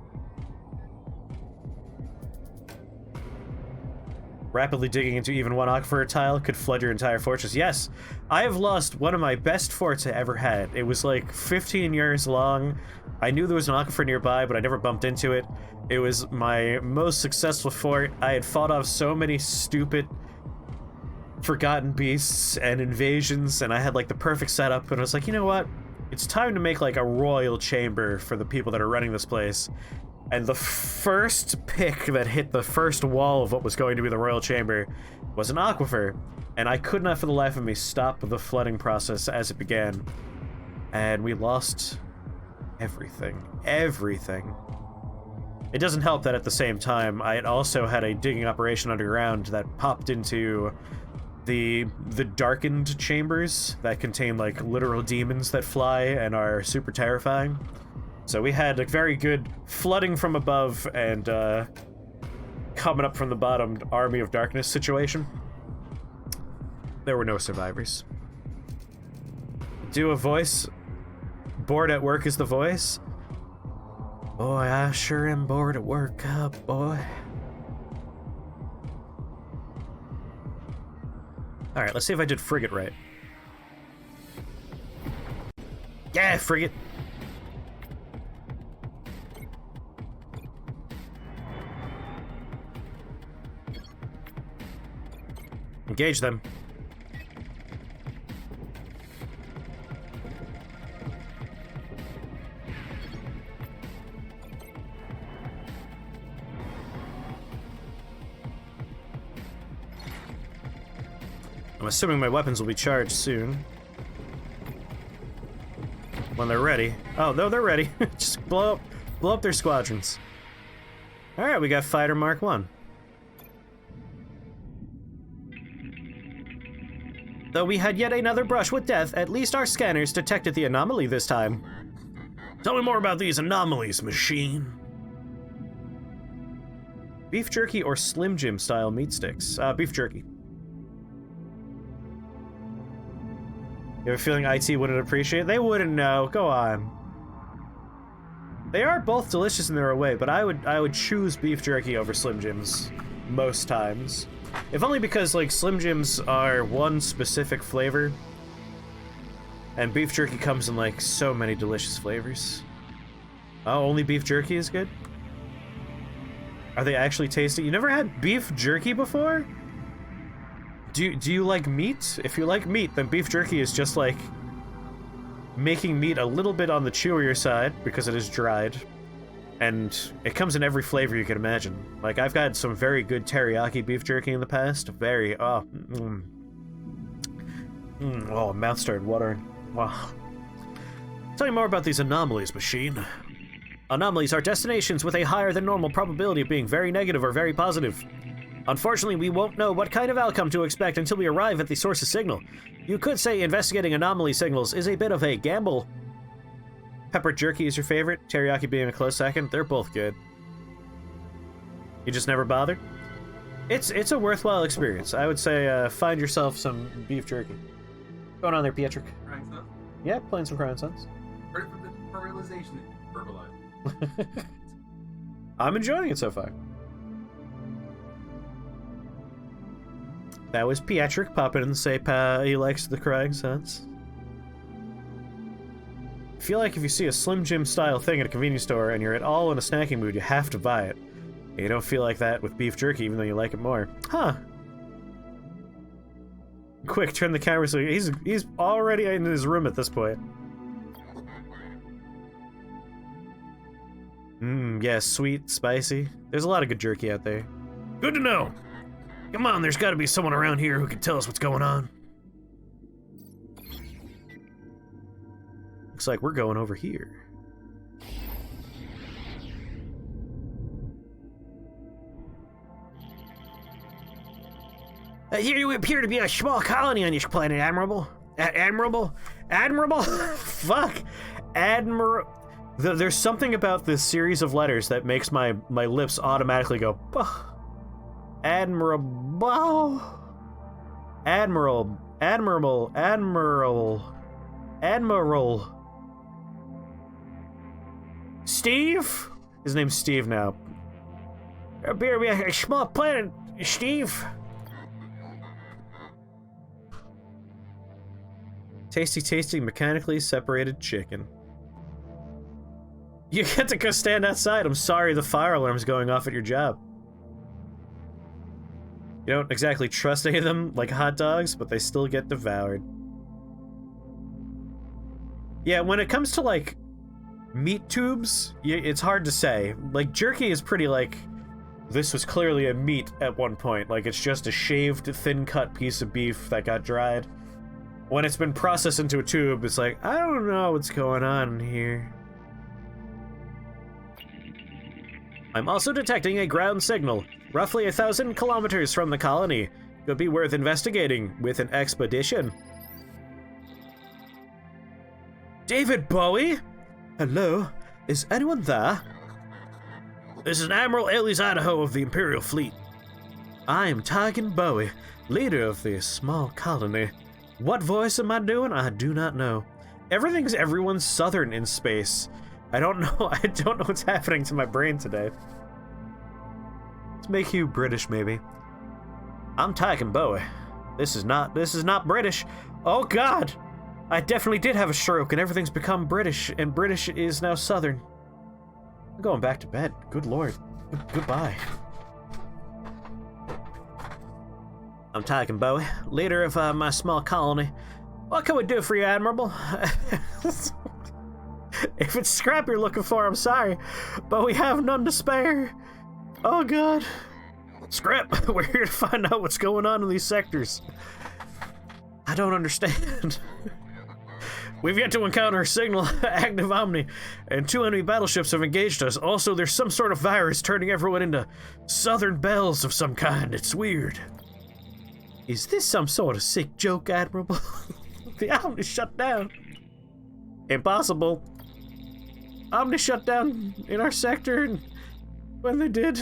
Rapidly digging into even one aquifer tile could flood your entire fortress. Yes, I have lost one of my best forts I ever had. It was like 15 years long. I knew there was an aquifer nearby, but I never bumped into it. It was my most successful fort. I had fought off so many stupid forgotten beasts and invasions, and I had like the perfect setup, and I was like, you know what? It's time to make like a royal chamber for the people that are running this place. And the first pick that hit the first wall of what was going to be the royal chamber was an aquifer, and I could not for the life of me stop the flooding process as it began. And we lost everything. Everything. It doesn't help that at the same time, I had also had a digging operation underground that popped into the darkened chambers that contain like literal demons that fly and are super terrifying. So we had a very good flooding from above and coming up from the bottom army of darkness situation. There were no survivors. Do a voice. Bored at work is the voice. Boy, I sure am bored at work, boy. Alright, let's see if I did frigate right. Yeah, frigate! Engage them. I'm assuming my weapons will be charged soon. When they're ready. Oh, no, they're ready. Just blow up their squadrons. Alright, we got Fighter Mark 1. Though we had yet another brush with death, at least our scanners detected the anomaly this time. Tell me more about these anomalies, machine. Beef jerky or Slim Jim style meat sticks? Beef jerky. You have a feeling IT wouldn't appreciate it? They wouldn't know. Go on. They are both delicious in their own way, but I would choose beef jerky over Slim Jims most times. If only because, like, Slim Jims are one specific flavor, and beef jerky comes in, like, so many delicious flavors. Oh, only beef jerky is good? Are they actually tasty? You never had beef jerky before? Do you like meat? If you like meat, then beef jerky is just like making meat a little bit on the chewier side because it is dried. And it comes in every flavor you can imagine. Like, I've had some very good teriyaki beef jerky in the past. Very, oh, mouth started watering. Wow. Tell me more about these anomalies, machine. Anomalies are destinations with a higher than normal probability of being very negative or very positive. Unfortunately, we won't know what kind of outcome to expect until we arrive at the source's signal. You could say investigating anomaly signals is a bit of a gamble. Pepper jerky is your favorite, teriyaki being a close second. They're both good. You just never bothered? It's a worthwhile experience. I would say find yourself some beef jerky. What's going on there, Pietrick? Crying stuff? Yeah, playing some Crying Suns. Ready for realization verbalized. I'm enjoying it so far. That was Pietrick popping in to say he likes the Crying Suns. I feel like if you see a Slim Jim style thing at a convenience store and you're at all in a snacking mood, you have to buy it. You don't feel like that with beef jerky, even though you like it more. Huh. Quick, turn the camera so he's already in his room at this point. Yeah, sweet, spicy. There's a lot of good jerky out there. Good to know. Come on, there's gotta be someone around here who can tell us what's going on. Looks like we're going over here. Here you appear to be a small colony on this planet, Admirable. Admirable? Fuck. There's something about this series of letters that makes my lips automatically go, bah. Admiral. Steve? His name's Steve now. Appear to be a small planet, Steve. Tasty, mechanically separated chicken. You get to go stand outside. I'm sorry the fire alarm's going off at your job. You don't exactly trust any of them like hot dogs, but they still get devoured. Yeah, when it comes to, like, meat tubes, it's hard to say. Like, jerky is pretty, like, this was clearly a meat at one point. Like, it's just a shaved, thin-cut piece of beef that got dried. When it's been processed into a tube, it's like, I don't know what's going on here. I'm also detecting a ground signal, roughly 1,000 kilometers from the colony. Could be worth investigating with an expedition. David Bowie? Hello, Is anyone there? This is Admiral Ailey's Idaho of the Imperial Fleet. I am Tygan Bowie, leader of this small colony. What voice am I doing? I do not know. Everyone's southern in space. I don't know what's happening to my brain today. Let's make you British, maybe. I'm Tygan Bowie. This is not British. Oh God! I definitely did have a stroke and everything's become British, and British is now southern. I'm going back to bed. Good Lord. Goodbye. I'm Tygan Bowie, leader of my small colony. What can we do for you, Admiral? If it's scrap you're looking for, I'm sorry, but we have none to spare. Oh God. Scrap, we're here to find out what's going on in these sectors. I don't understand. We've yet to encounter a signal, active Omni, and 2 enemy battleships have engaged us. Also, there's some sort of virus turning everyone into southern belles of some kind. It's weird. Is this some sort of sick joke, Admiral? The Omni shut down. Impossible. Omni shut down in our sector, and when they did,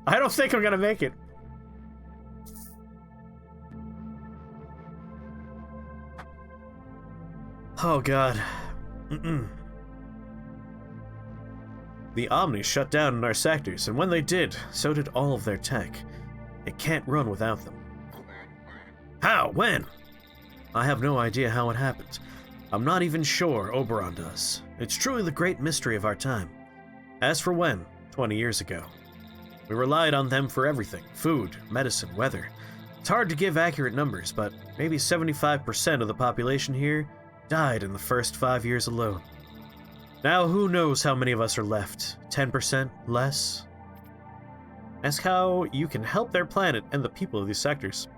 I don't think I'm gonna make it. Oh God. The Omni shut down in our sectors, and when they did, so did all of their tech. It can't run without them. How? When? I have no idea how it happened. I'm not even sure Oberon does. It's truly the great mystery of our time. As for when, 20 years ago. We relied on them for everything. Food, medicine, weather. It's hard to give accurate numbers, but maybe 75% of the population here died in the first 5 years alone. Now who knows how many of us are left? 10%? Less? Ask how you can help their planet and the people of these sectors.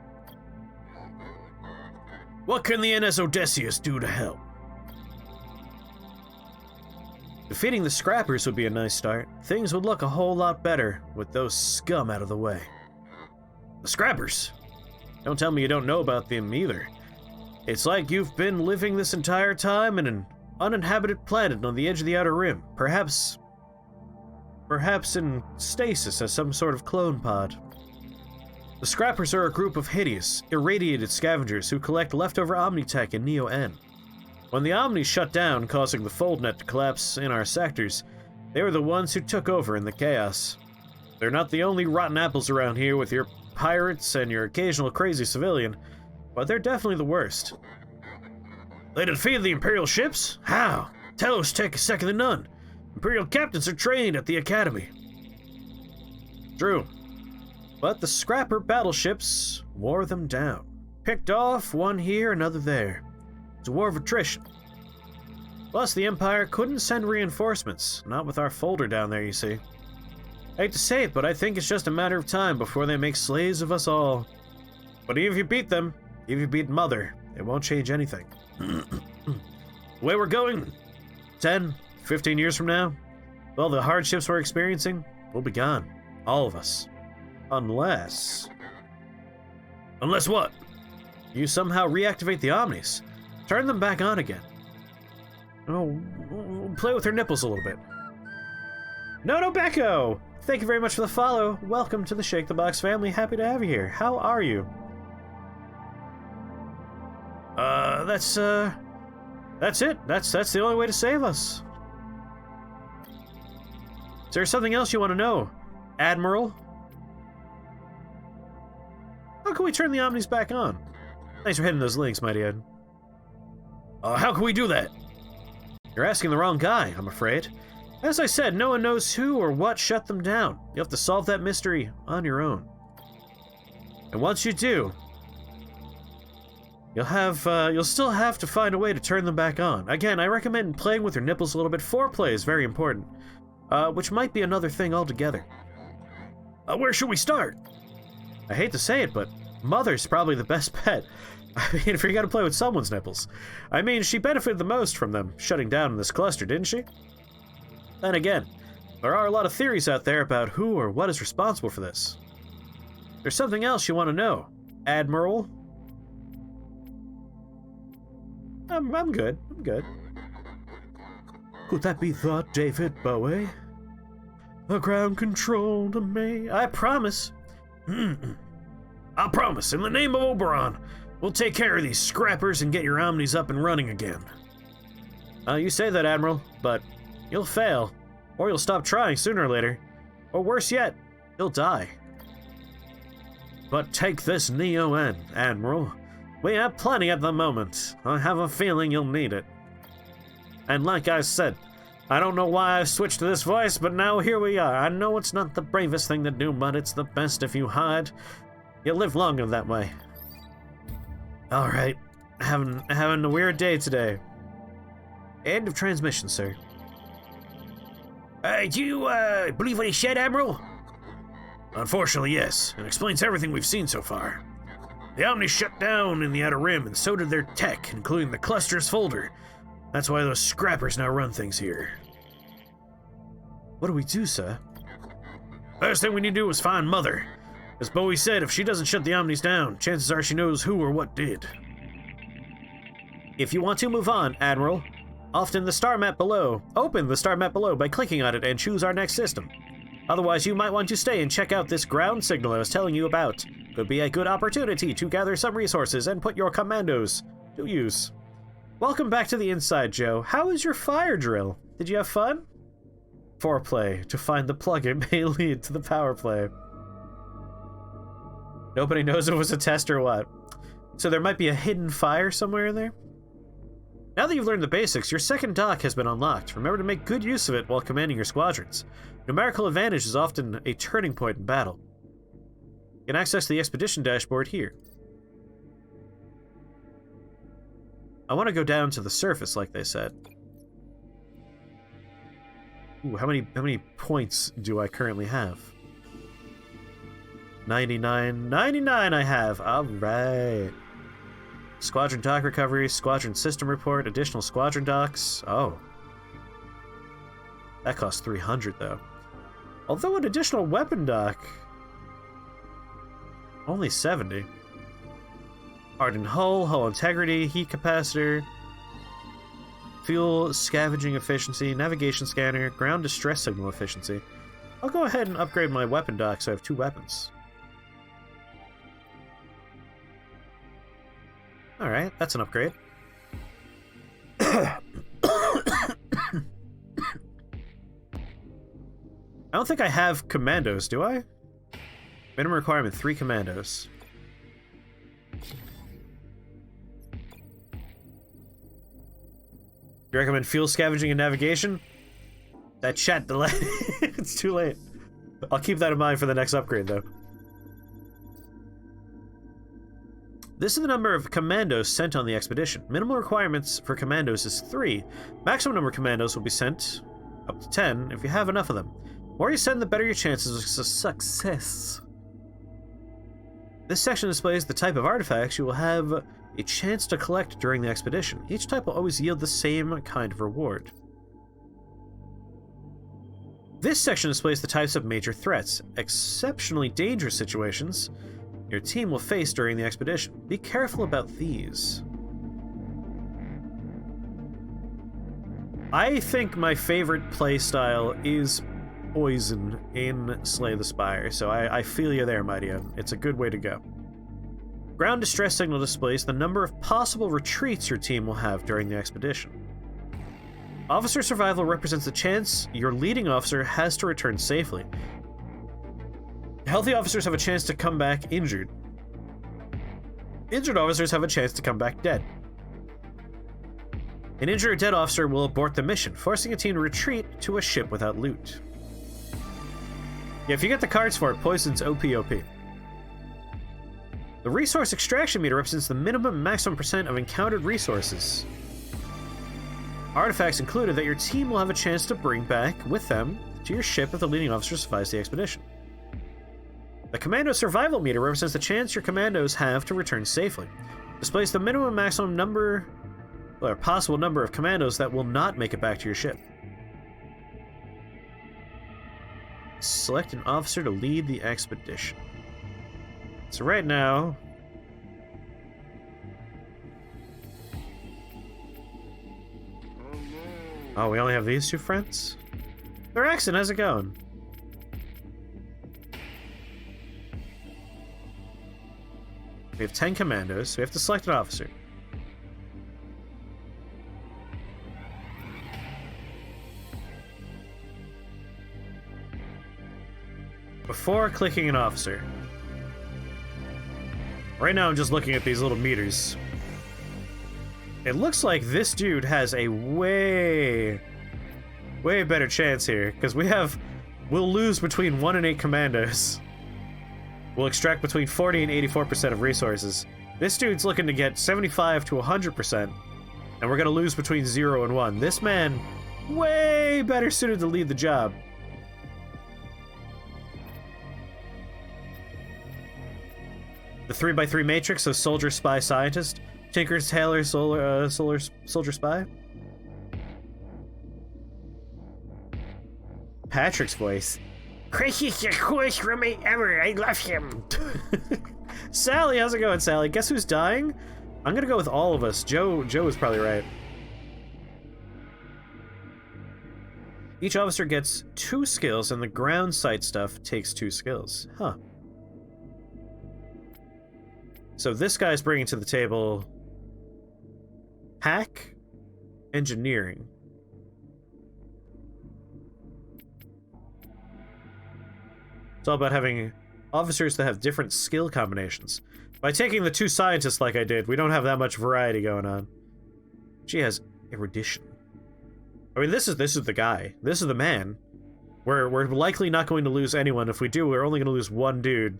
What can the NS Odysseus do to help? Defeating the Scrappers would be a nice start. Things would look a whole lot better with those scum out of the way. The Scrappers? Don't tell me you don't know about them either. It's like you've been living this entire time in an uninhabited planet on the edge of the Outer Rim. Perhaps in stasis as some sort of clone pod. The Scrappers are a group of hideous, irradiated scavengers who collect leftover Omnitech in Neo-N. When the Omni shut down, causing the fold net to collapse in our sectors, they were the ones who took over in the chaos. They're not the only rotten apples around here with your pirates and your occasional crazy civilian, but they're definitely the worst. They defeated the Imperial ships? How? Telos tech is second to none. Imperial captains are trained at the Academy. True. But the Scrapper battleships wore them down. Picked off, one here, another there. It's a war of attrition. Plus, the Empire couldn't send reinforcements, not with our folder down there, you see. I hate to say it, but I think it's just a matter of time before they make slaves of us all. But even if you beat them, even if you beat Mother, it won't change anything. The way we're going, 10, 15 years from now, all the hardships we're experiencing will be gone. All of us. Unless what? You somehow reactivate the Omnis. Turn them back on again. Oh, play with her nipples a little bit. No, Becco! Thank you very much for the follow. Welcome to the Shake the Box family. Happy to have you here. How are you? That's it. That's the only way to save us. Is there something else you want to know, Admiral? How can we turn the Omnis back on? Thanks for hitting those links, my dude. How can we do that? You're asking the wrong guy, I'm afraid. As I said, no one knows who or what shut them down. You have to solve that mystery on your own. And once you do, you'll still have to find a way to turn them back on. Again, I recommend playing with your nipples a little bit. Foreplay is very important, which might be another thing altogether. Where should we start? I hate to say it, but Mother's probably the best bet. I mean, if you're gonna play with someone's nipples. I mean, she benefited the most from them shutting down in this cluster, didn't she? Then again, there are a lot of theories out there about who or what is responsible for this. There's something else you want to know, Admiral? I'm good. Could that be the David Bowie? A ground control to me. I promise. I promise, in the name of Oberon, we'll take care of these scrappers and get your Omnis up and running again. You say that, Admiral, but you'll fail. Or you'll stop trying sooner or later. Or worse yet, you'll die. But take this Neo-N, Admiral. We have plenty at the moment. I have a feeling you'll need it. And like I said, I don't know why I've switched to this voice, but now here we are. I know it's not the bravest thing to do, but it's the best if you hide. You live longer that way. Alright, having a weird day today. End of transmission, sir. Do you, believe what he said, Admiral? Unfortunately, yes. It explains everything we've seen so far. The Omni shut down in the Outer Rim, and so did their tech, including the cluster's folder. That's why those scrappers now run things here. What do we do, sir? First thing we need to do is find Mother. As Bowie said, if she doesn't shut the Omnis down, chances are she knows who or what did. If you want to move on, Admiral, open the star map below by clicking on it and choose our next system. Otherwise, you might want to stay and check out this ground signal I was telling you about. Could be a good opportunity to gather some resources and put your commandos to use. Welcome back to the inside, Joe. How was your fire drill? Did you have fun? Foreplay to find the plugin may lead to the power play. Nobody knows if it was a test or what. So there might be a hidden fire somewhere in there? Now that you've learned the basics, your second dock has been unlocked. Remember to make good use of it while commanding your squadrons. Numerical advantage is often a turning point in battle. You can access the expedition dashboard here. I want to go down to the surface, like they said. Ooh, how many points do I currently have? 99 I have. All right. Squadron dock recovery, squadron system report, additional squadron docks. Oh. That costs 300 though. Although an additional weapon dock, only 70. Hardened hull, hull integrity, heat capacitor, fuel scavenging efficiency, navigation scanner, ground distress signal efficiency. I'll go ahead and upgrade my weapon dock so I have 2 weapons. Alright, that's an upgrade. I don't think I have commandos, do I? Minimum requirement, 3 commandos. You recommend fuel scavenging and navigation? That chat delay. It's too late. I'll keep that in mind for the next upgrade, though. This is the number of commandos sent on the expedition. Minimal requirements for commandos is 3. Maximum number of commandos will be sent up to 10 if you have enough of them. The more you send, the better your chances of success. This section displays the type of artifacts you will have a chance to collect during the expedition. Each type will always yield the same kind of reward. This section displays the types of major threats, exceptionally dangerous situations your team will face during the expedition. Be careful about these. I think my favorite playstyle is poison in Slay the Spire, so I feel you there, Mighty Owen. It's a good way to go. Ground distress signal displays the number of possible retreats your team will have during the expedition. Officer survival represents the chance your leading officer has to return safely. Healthy officers have a chance to come back injured. Injured officers have a chance to come back dead. An injured or dead officer will abort the mission, forcing a team to retreat to a ship without loot. Yeah, if you get the cards for it, poison's OP. The resource extraction meter represents the minimum and maximum percent of encountered resources. Artifacts included that your team will have a chance to bring back with them to your ship if the leading officer survives the expedition. The commando survival meter represents the chance your commandos have to return safely. Displays the minimum and maximum number, or possible number of commandos that will not make it back to your ship. Select an officer to lead the expedition. So right now, Oh, we only have these two friends? Theraxon, how's it going? We have 10 commandos, so we have to select an officer. Before clicking an officer. Right now I'm just looking at these little meters. It looks like this dude has a way better chance here, because we'll lose between 1 and 8 commandos. We'll extract between 40 and 84% of resources. This dude's looking to get 75 to 100%, and we're gonna lose between 0 and 1. This man, way better suited to lead the job. The 3x3 matrix, so soldier, spy, scientist. Tinker, tailor, soldier, spy. Patrick's voice. Craziest, coolest roommate ever. I love him. Sally, how's it going, Sally? Guess who's dying? I'm gonna go with all of us. Joe is probably right. Each officer gets 2 skills, and the ground sight stuff takes 2 skills. Huh. So this guy's bringing to the table hack, engineering. It's all about having officers that have different skill combinations. By taking the 2 scientists like I did, we don't have that much variety going on. She has erudition. I mean, this is the guy. This is the man. We're likely not going to lose anyone. If we do, we're only going to lose 1 dude.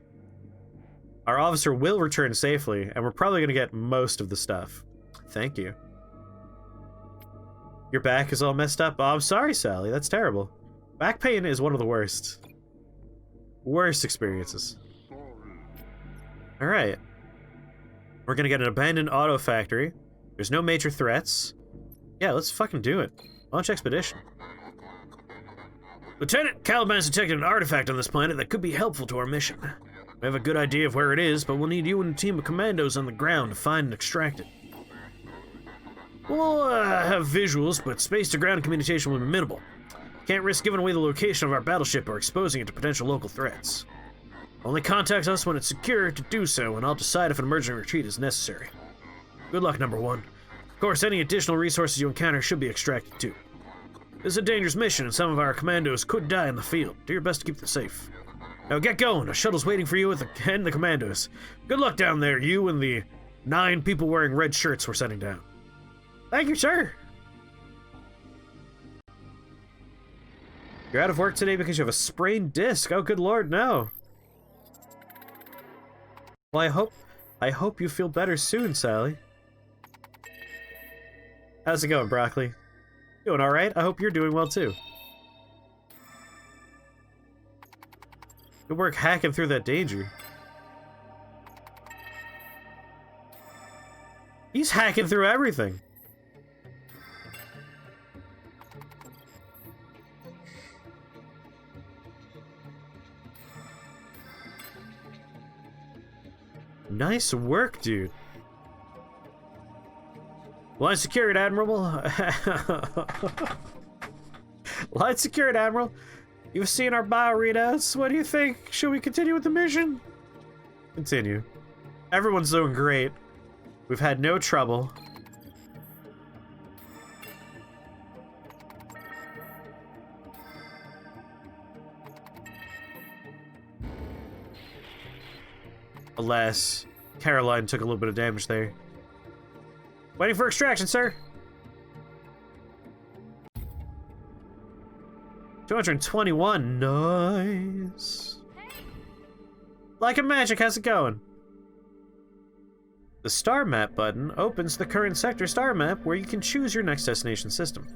Our officer will return safely, and we're probably going to get most of the stuff. Thank you. Your back is all messed up? Oh, I'm sorry, Sally. That's terrible. Back pain is one of the worst. Worst experiences. Alright. We're going to get an abandoned auto factory. There's no major threats. Yeah, let's fucking do it. Launch expedition. Lieutenant, Caliban's detected an artifact on this planet that could be helpful to our mission. We have a good idea of where it is, but we'll need you and a team of commandos on the ground to find and extract it. We'll have visuals, but space-to-ground communication will be minimal. Can't risk giving away the location of our battleship or exposing it to potential local threats. Only contact us when it's secure to do so, and I'll decide if an emergency retreat is necessary. Good luck, number 1. Of course, any additional resources you encounter should be extracted too. This is a dangerous mission, and some of our commandos could die in the field. Do your best to keep them safe. Now get going. A shuttle's waiting for you and the commandos. Good luck down there, you and the 9 people wearing red shirts we're sending down. Thank you, sir. You're out of work today because you have a sprained disc. Oh, good lord, no. Well, I hope you feel better soon, Sally. How's it going, Broccoli? Doing all right? I hope you're doing well too. Good work hacking through that danger. He's hacking through everything. Nice work, dude. Line secured, Admiral. Line secured, Admiral. You've seen our bio readouts. What do you think? Should we continue with the mission? Continue. Everyone's doing great. We've had no trouble. Alas, Caroline took a little bit of damage there. Waiting for extraction, sir. 221, nice. Like a magic, how's it going? The star map button opens the current sector star map where you can choose your next destination system.